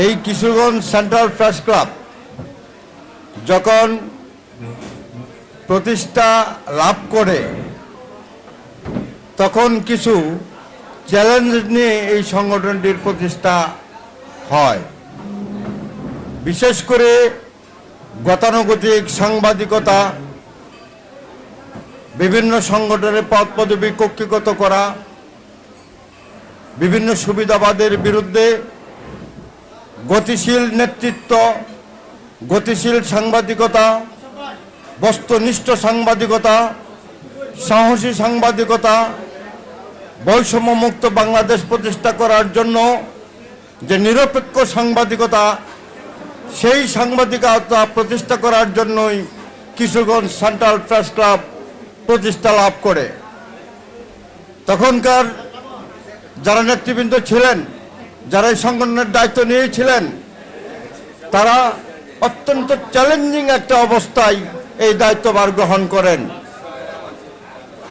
এই Kishoreganj central press club যখন প্রতিষ্ঠা লাভ করে তখন কিছু চ্যালেঞ্জ নিয়ে এই সংগঠনটির প্রতিষ্ঠা হয়। বিশেষ করে গতানুগতিক সাংবাদিকতা, বিভিন্ন সংগঠনের পদ পদবি কক্ষিগত করা, বিভিন্ন সুবিধাবাদের বিরুদ্ধে গতিশীল নেতৃত্ব, গতিশীল সাংবাদিকতা, বস্তুনিষ্ঠ সাংবাদিকতা, সাহসী সাংবাদিকতা, বৈষম্যমুক্ত বাংলাদেশ প্রতিষ্ঠা করার জন্য যে নিরপেক্ষ সাংবাদিকতা, সেই সাংবাদিকতা প্রতিষ্ঠা করার জন্যই কিশোরগঞ্জ সেন্ট্রাল প্রেস ক্লাব প্রতিষ্ঠা লাভ করে। তখনকার যারা নেতৃবৃন্দ ছিলেন, যারা এই সংগঠনের দায়িত্ব নিয়েছিলেন, তারা অত্যন্ত চ্যালেঞ্জিং একটা অবস্থায় এই দায়িত্বভার গ্রহণ করেন।